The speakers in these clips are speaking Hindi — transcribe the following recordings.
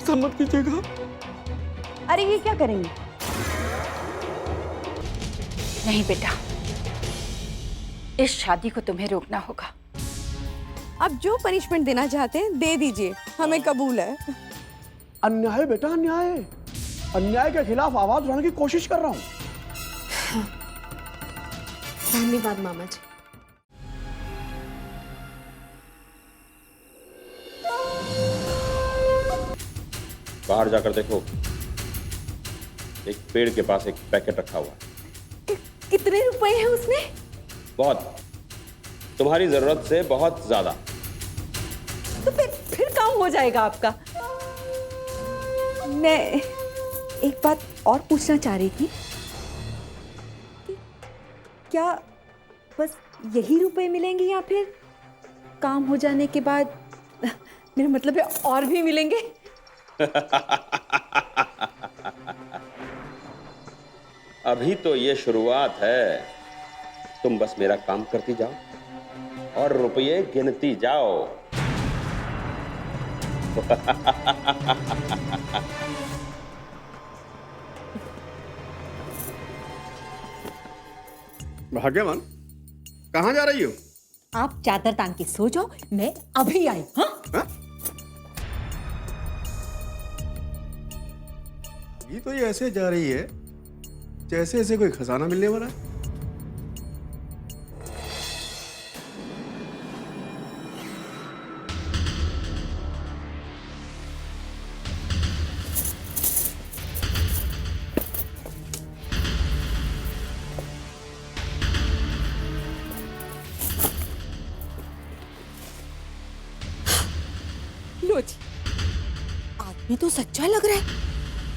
ऐसा मत कीजिएगा। अरे ये क्या करेंगे? नहीं बेटा, इस शादी को तुम्हें रोकना होगा। आप जो पनिशमेंट देना चाहते हैं दे दीजिए, हमें कबूल है। अन्याय बेटा, अन्याय। अन्याय के खिलाफ आवाज उठाने की कोशिश कर रहा हूं। धन्यवाद मामा जी। बाहर जाकर देखो, एक पेड़ के पास एक पैकेट रखा हुआ है। कितने रुपए हैं उसमें? बहुत, तुम्हारी जरूरत से बहुत ज्यादा। तो फिर काम हो जाएगा आपका। मैं एक बात और पूछना चाह रही थी कि क्या बस यही रुपए मिलेंगे या फिर काम हो जाने के बाद मेरा मतलब है और भी मिलेंगे? अभी तो ये शुरुआत है। तुम बस मेरा काम करती जाओ और रुपये गिनती जाओ। भाग्यवान, कहाँ जा रही हो? आप चादर तान के सो जाओ, मैं अभी आई। हाँ, ये तो ये ऐसे जा रही है जैसे ऐसे कोई खजाना मिलने वाला है। लो जी, आदमी तो सच्चा लग रहा है।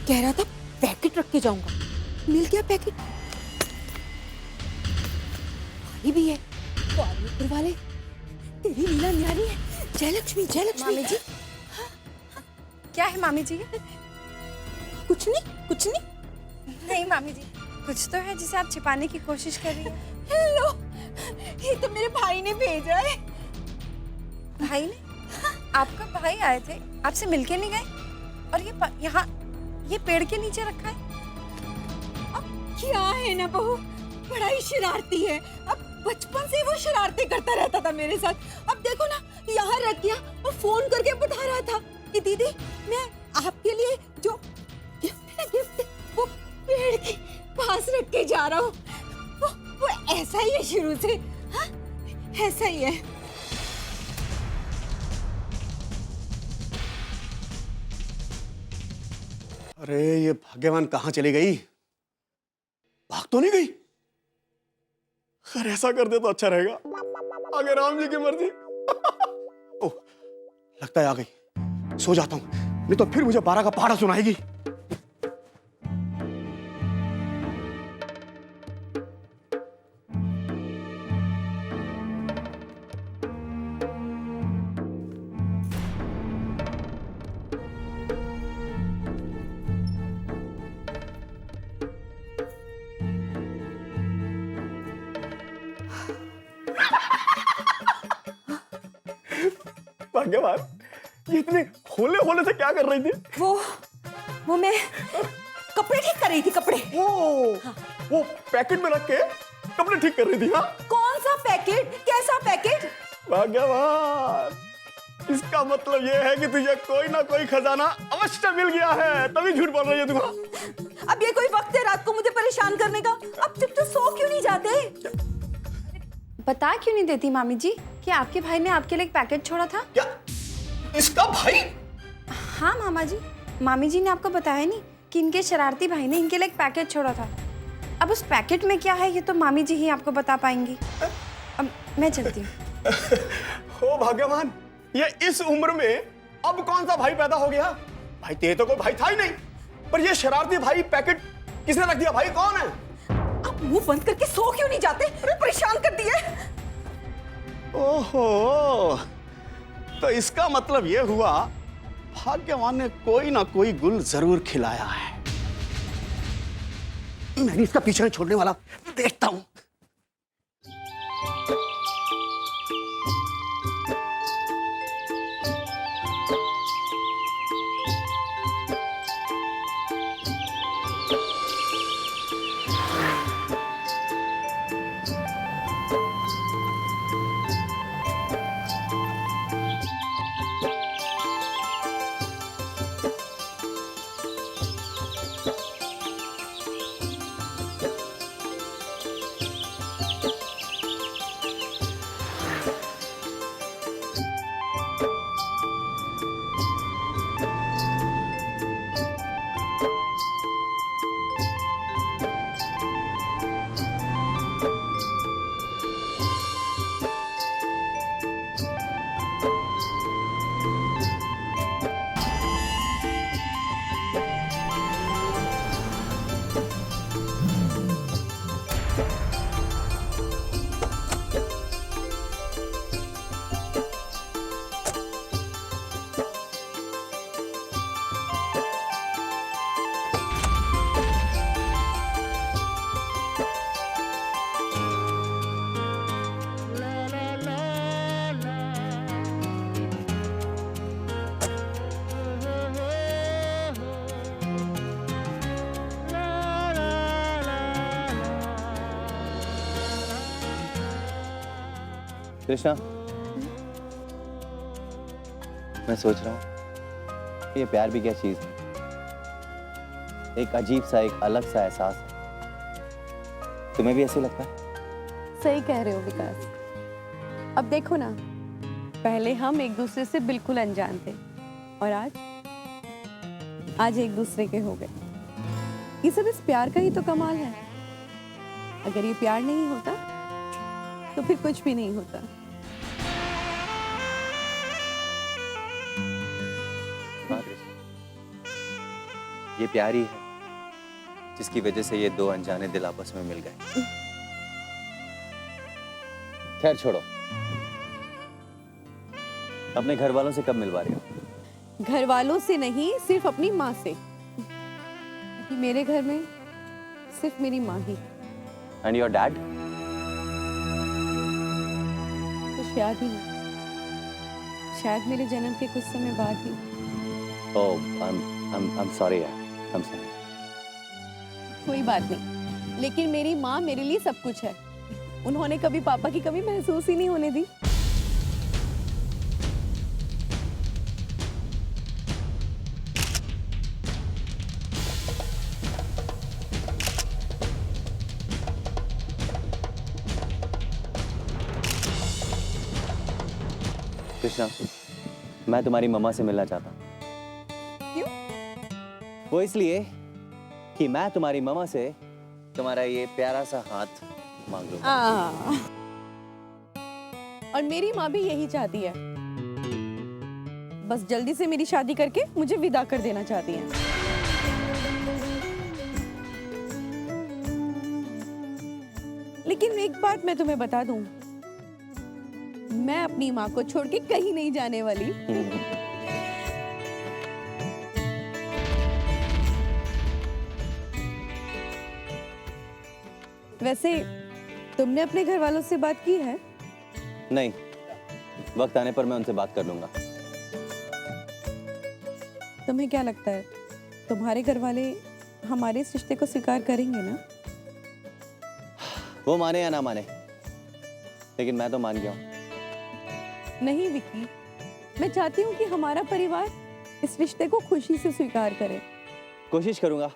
कह रहा था पैकेट रख के जाऊंगा, मिल गया पैकेट। भाई भी है, ऊपर वाले। तेरी लीला न्यारी है। जय लक्ष्मी, जय लक्ष्मी। मामी जी, क्या है मामी जी? कुछ नहीं, कुछ नहीं। नहीं मामी जी, कुछ तो है जिसे आप छिपाने की कोशिश कर रही हैं। हेलो, ये तो मेरे भाई ने भेजा है। भाई ने? आपका भाई आए थे, आपसे मिलके नहीं गए? और यहाँ ये पेड़ के नीचे रखा है। अब क्या है ना बहू, बड़ा ही शरारती है। अब बचपन से वो शरारतें करता रहता था मेरे साथ। अब देखो ना, यहाँ रख दिया और फोन करके बता रहा था कि दीदी मैं आपके लिए जो गिफ्ट है, गिफ्ट वो पेड़ के पास रख के जा रहा हूँ। वो ऐसा ही है शुरू से। हाँ, ऐसा ही है। अरे ये भाग्यवान कहाँ चली गई? भाग तो नहीं गई? अगर ऐसा कर दे तो अच्छा रहेगा। आगे राम जी की मर्जी। ओह, लगता है आ गई। सो जाता हूं, नहीं तो फिर मुझे 12 का पहाड़ा सुनाएगी। भाग्यवान, ये इतने होले होले से क्या कर रही थी? वो मैं कपड़े ठीक कर रही थी, कपड़े। वो पैकेट में रख के कपड़े ठीक कर रही थी। हाँ, कौन सा पैकेट? कैसा पैकेट? भाग्यवान, इसका मतलब ये है कि तुझे कोई ना कोई खजाना अवश्य मिल गया है, तभी झूठ बोल रही है तुम। अब ये कोई वक्त है रात को मुझे परेशान करने का? अब चुप तो सो क्यों नहीं जाते? बता क्यों नहीं देती मामी जी कि आपके भाई ने आपके लिए एक पैकेट छोड़ा था? क्या इसका भाई? हाँ मामा जी, मामी जी ने आपको बताया नहीं कि इनके शरारती भाई ने इनके लिए एक पैकेट छोड़ा था। अब उस पैकेट में क्या है ये तो मामी जी ही आपको बता पाएंगी। अब मैं चलती हूँ। हो भाग्यवान, ये इस उम्र में अब कौन सा भाई पैदा हो गया? भाई तेरे तो कोई भाई था ही नहीं, पर ये शरारती भाई पैकेट किसने रख दिया? भाई कौन है? आप मुंह बंद करके सो क्यों नहीं जाते? परेशान कर दिए। ओहो, तो इसका मतलब ये हुआ भाग्यवान ने कोई ना कोई गुल जरूर खिलाया है। मैं इसका पीछे नहीं छोड़ने वाला, देखता हूं। कृष्णा, मैं सोच रहा हूँ ये प्यार भी क्या चीज है। एक अजीब सा, एक अलग सा एहसास है। तुम्हें भी ऐसे लगता है? सही कह रहे हो विकास। अब देखो ना, पहले हम एक दूसरे से बिल्कुल अनजान थे और आज एक दूसरे के हो गए। ये सब इस प्यार का ही तो कमाल है। अगर ये प्यार नहीं होता तो फिर कुछ भी नहीं होता। हाँ कृष्ण, ये प्यार ही है जिसकी वजह से ये दो अनजाने दिल आपस में मिल गए। खैर छोड़ो, अपने घर वालों से कब मिलवा रहे हो? घर वालों से नहीं, सिर्फ अपनी माँ से। क्योंकि मेरे घर में सिर्फ मेरी माँ ही। And your dad? कुछ याद ही नहीं। शायद मेरे जन्म के कुछ समय बाद ही। ओह, I'm sorry यार, I'm sorry। कोई बात नहीं, लेकिन मेरी माँ मेरे लिए सब कुछ है। उन्होंने कभी पापा की कमी महसूस ही नहीं होने दी। कृष्णा, मैं तुम्हारी मम्मा से मिलना चाहता हूँ। क्यों? वो इसलिए कि मैं तुम्हारी मम्मा से तुम्हारा ये प्यारा सा हाथ मांग लूंगा। और मेरी माँ भी यही चाहती है। बस जल्दी से मेरी शादी करके मुझे विदा कर देना चाहती है। लेकिन एक बात मैं तुम्हें बता दूं, मैं अपनी माँ को छोड़ के कहीं नहीं जाने वाली। वैसे तुमने अपने घर वालों से बात की है? नहीं, वक्त आने पर मैं उनसे बात कर लूंगा। तुम्हें क्या लगता है, तुम्हारे घर वाले हमारे इस रिश्ते को स्वीकार करेंगे ना? वो माने या ना माने, लेकिन मैं तो मान गया हूँ। नहीं विक्की, मैं चाहती हूँ कि हमारा परिवार इस रिश्ते को खुशी से स्वीकार करे। कोशिश करूंगा।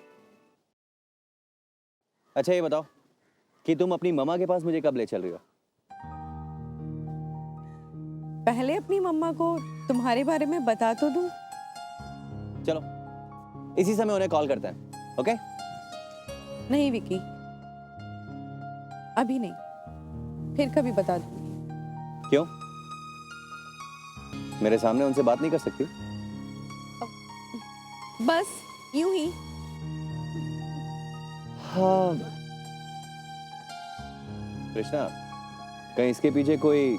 अच्छा ये बताओ कि तुम अपनी मम्मा के पास मुझे कब ले चल रही हो? पहले अपनी मम्मा को तुम्हारे बारे में बता तो दूं। चलो इसी समय उन्हें कॉल करते हैं। ओके? नहीं विक्की, अभी नहीं, फिर कभी बता दूंगी। क्यों? मेरे सामने उनसे बात नहीं कर सकती? बस यूं ही। हाँ कृष्णा, कहीं इसके पीछे कोई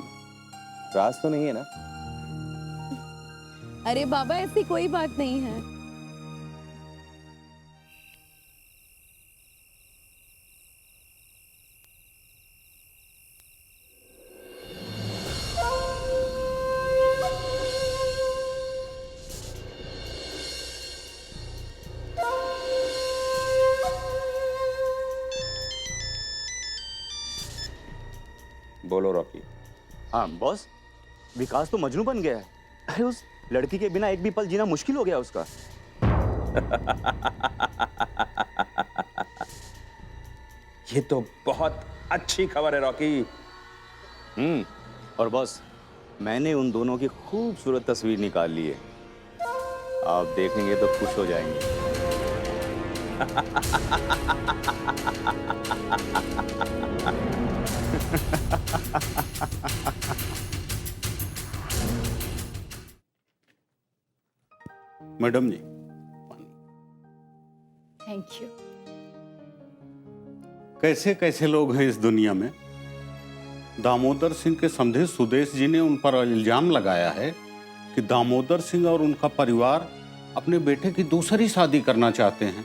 राज तो नहीं है ना? अरे बाबा, ऐसी कोई बात नहीं है। बोलो रॉकी। हाँ बॉस, विकास तो मजनू बन गया है। अरे उस लड़की के बिना एक भी पल जीना मुश्किल हो गया उसका। ये तो बहुत अच्छी खबर है रॉकी। और बॉस, मैंने उन दोनों की खूबसूरत तस्वीर निकाल ली है। आप देखेंगे तो खुश हो जाएंगे। Madam ji, thank you. कैसे कैसे लोग हैं इस दुनिया में। दामोदर सिंह के समधे सुदेश जी ने उन पर इल्जाम लगाया है कि दामोदर सिंह और उनका परिवार अपने बेटे की दूसरी शादी करना चाहते हैं।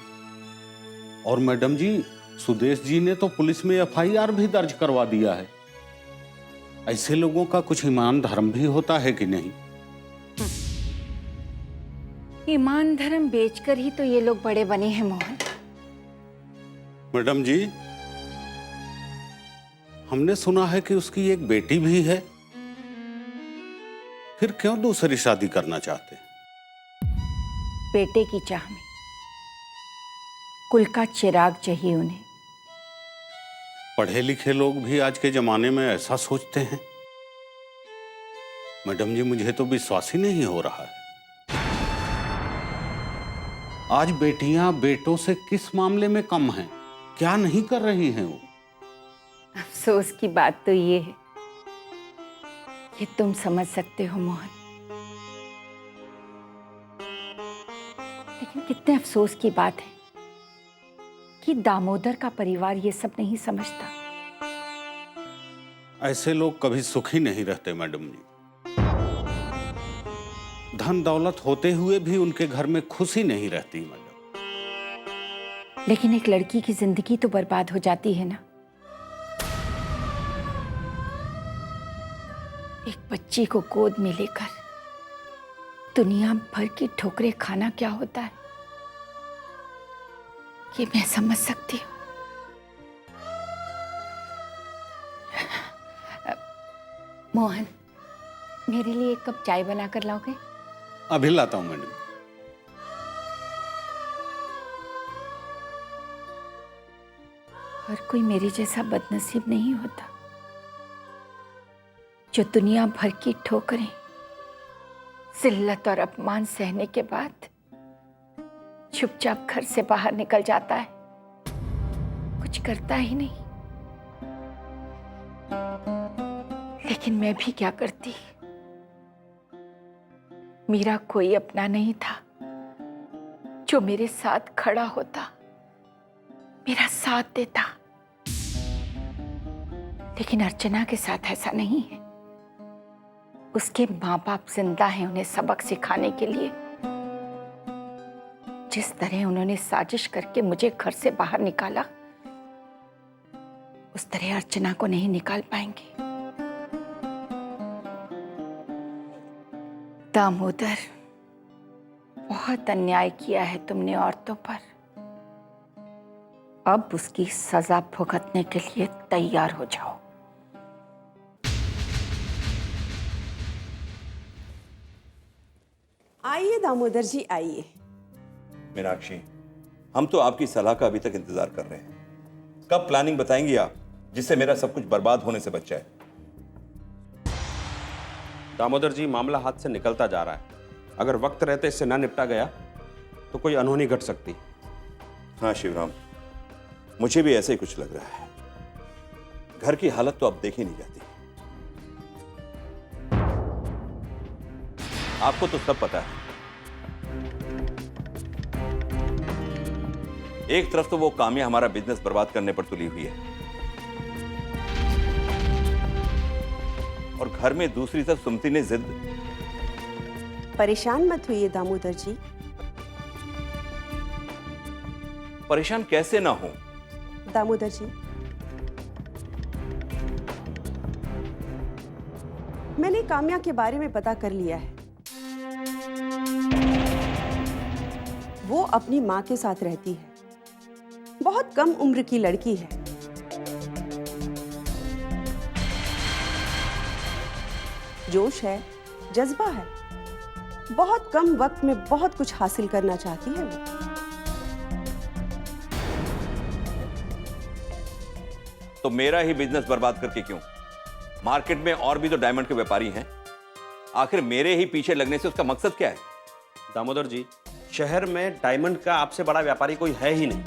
और मैडम जी, सुदेश जी ने तो पुलिस में एफआईआर भी दर्ज करवा दिया है। ऐसे लोगों का कुछ ईमान धर्म भी होता है कि नहीं? ईमान धर्म बेचकर ही तो ये लोग बड़े बने हैं मोहन। मैडम जी, हमने सुना है कि उसकी एक बेटी भी है, फिर क्यों दूसरी शादी करना चाहते हैं? बेटे की चाह में कुल का चिराग चाहिए उन्हें। पढ़े लिखे लोग भी आज के जमाने में ऐसा सोचते हैं? मैडम जी, मुझे तो विश्वास ही नहीं हो रहा है। आज बेटियां बेटों से किस मामले में कम हैं? क्या नहीं कर रही हैं वो? अफसोस की बात तो ये है, ये तुम समझ सकते हो मोहन, लेकिन कितने अफसोस की बात है कि दामोदर का परिवार ये सब नहीं समझता। ऐसे लोग कभी सुखी नहीं रहते मैडम जी। धन दौलत होते हुए भी उनके घर में खुशी नहीं रहती मैडम। लेकिन एक लड़की की जिंदगी तो बर्बाद हो जाती है ना। एक बच्ची को गोद में लेकर दुनिया भर की ठोकरें खाना क्या होता है, ये मैं समझ सकती हूँ। मोहन, मेरे लिए एक कप चाय बनाकर लाओगे? अभी लाता हूं मैडम। हर कोई मेरे जैसा बदनसीब नहीं होता जो दुनिया भर की ठोकरें, जिल्लत और अपमान सहने के बाद चुपचाप घर से बाहर निकल जाता है, कुछ करता ही नहीं। लेकिन मैं भी क्या करती, मेरा कोई अपना नहीं था जो मेरे साथ खड़ा होता, मेरा साथ देता। लेकिन अर्चना के साथ ऐसा नहीं है। उसके माँ बाप जिंदा हैं उन्हें सबक सिखाने के लिए। जिस तरह उन्होंने साजिश करके मुझे घर से बाहर निकाला, उस तरह अर्चना को नहीं निकाल पाएंगे। दामोदर, बहुत अन्याय किया है तुमने औरतों पर। अब उसकी सजा भुगतने के लिए तैयार हो जाओ। आइए दामोदर जी, आइए। मीनाक्षी, हम तो आपकी सलाह का अभी तक इंतजार कर रहे हैं। कब प्लानिंग बताएंगी आप, जिससे मेरा सब कुछ बर्बाद होने से बच जाए? दामोदर जी, मामला हाथ से निकलता जा रहा है। अगर वक्त रहते इससे ना निपटा गया तो कोई अनहोनी घट सकती। हाँ शिवराम, मुझे भी ऐसे ही कुछ लग रहा है। घर की हालत तो अब देखी नहीं जाती। आपको तो सब पता है। एक तरफ तो वो काम्या हमारा बिजनेस बर्बाद करने पर तुली हुई है, और घर में दूसरी तरफ सुमति ने जिद। परेशान मत होइए दामोदर जी। परेशान कैसे ना हो दामोदर जी, मैंने काम्या के बारे में पता कर लिया है। वो अपनी माँ के साथ रहती है। बहुत कम उम्र की लड़की है। जोश है, जज्बा है। बहुत कम वक्त में बहुत कुछ हासिल करना चाहती है वो। तो मेरा ही बिजनेस बर्बाद करके क्यों? मार्केट में और भी तो डायमंड के व्यापारी हैं। आखिर मेरे ही पीछे लगने से उसका मकसद क्या है? दामोदर जी, शहर में डायमंड का आपसे बड़ा व्यापारी कोई है ही नहीं।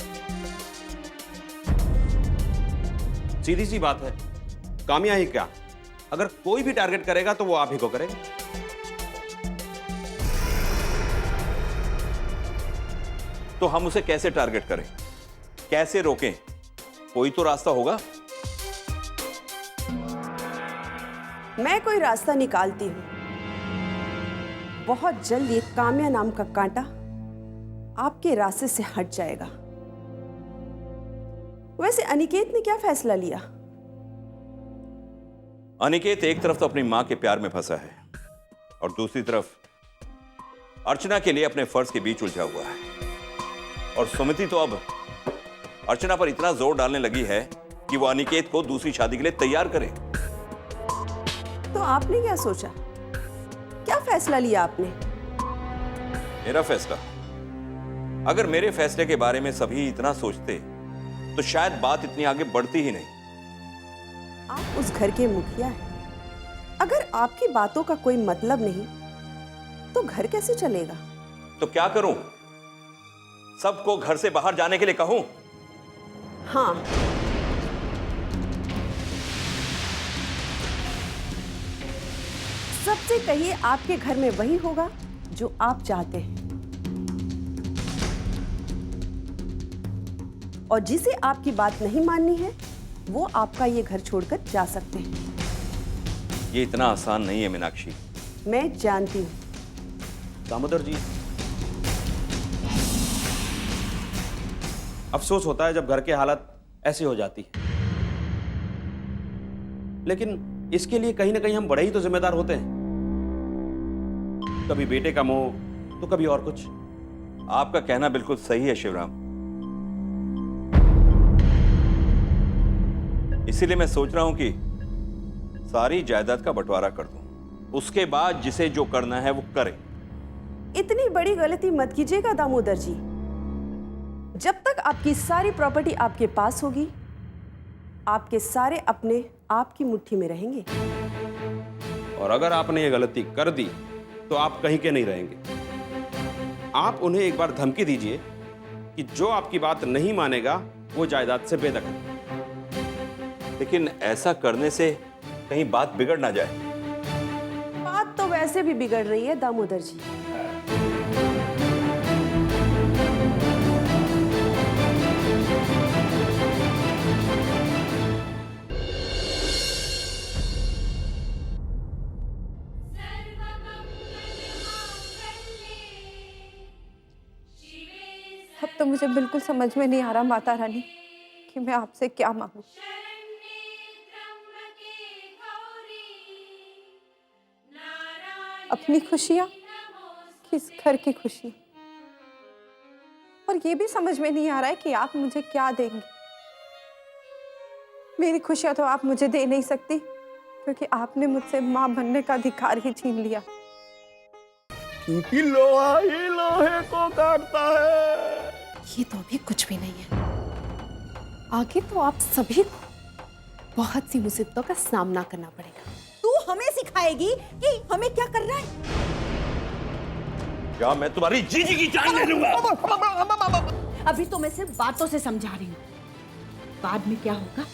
सीधी सी बात है, कामयाब ही क्या, अगर कोई भी टारगेट करेगा तो वो आप ही को करेगा। तो हम उसे कैसे टारगेट करें, कैसे रोकें? कोई तो रास्ता होगा। मैं कोई रास्ता निकालती हूँ। बहुत जल्द ये काम्या नाम का कांटा आपके रास्ते से हट जाएगा। वैसे अनिकेत ने क्या फैसला लिया? अनिकेत एक तरफ तो अपनी मां के प्यार में फंसा है और दूसरी तरफ अर्चना के लिए अपने फर्ज के बीच उलझा हुआ है। और सुमिति तो अब अर्चना पर इतना जोर डालने लगी है कि वो अनिकेत को दूसरी शादी के लिए तैयार करे। तो आपने क्या सोचा? क्या फैसला लिया आपने? मेरा फैसला? अगर मेरे फैसले के बारे में सभी इतना सोचते तो शायद बात इतनी आगे बढ़ती ही नहीं। आप उस घर के मुखिया हैं। अगर आपकी बातों का कोई मतलब नहीं तो घर कैसे चलेगा? तो क्या करूं? सबको घर से बाहर जाने के लिए कहूं? हाँ, सबसे कहिए आपके घर में वही होगा जो आप चाहते हैं, और जिसे आपकी बात नहीं माननी है वो आपका ये घर छोड़कर जा सकते हैं। ये इतना आसान नहीं है मीनाक्षी। मैं जानती हूं। दामोदर जी, अफसोस होता है जब घर की हालत ऐसी हो जाती है, लेकिन इसके लिए कहीं ना कहीं हम बड़े ही तो जिम्मेदार होते हैं। कभी बेटे का मोह तो कभी और कुछ। आपका कहना बिल्कुल सही है शिवराम। इसीलिए मैं सोच रहा हूं कि सारी जायदाद का बंटवारा कर दूं, उसके बाद जिसे जो करना है वो करे। इतनी बड़ी गलती मत कीजिएगा दामोदर जी। जब तक आपकी सारी प्रॉपर्टी आपके पास होगी, आपके सारे अपने आपकी मुट्ठी में रहेंगे। और अगर आपने ये गलती कर दी तो आप कहीं के नहीं रहेंगे। आप उन्हें एक बार धमकी दीजिए कि जो आपकी बात नहीं मानेगा वो जायदाद से बेदखल। लेकिन ऐसा करने से कहीं बात बिगड़ ना जाए। बात तो वैसे भी बिगड़ रही है दामोदर जी। अब तो मुझे बिल्कुल समझ में नहीं आ रहा माता रानी कि मैं आपसे क्या मांगू। अपनी खुशियां कि इस घर की खुशी, और ये भी समझ में नहीं आ रहा है कि आप मुझे क्या देंगे। मेरी खुशियां तो आप मुझे दे नहीं सकती क्योंकि आपने मुझसे मां बनने का अधिकार ही छीन लिया। क्योंकि लोहा ही लोहे को काटता है। ये तो अभी कुछ भी नहीं है। आगे तो आप सभी को बहुत सी मुसीबतों का सामना करना पड़ेगा। तू हमें सिखाएगी कि हमें क्या करना है? क्या मैं तुम्हारी जीजी की जान ले लूंगा? अभी तो मैं सिर्फ बातों से समझा रही हूँ, बाद में क्या होगा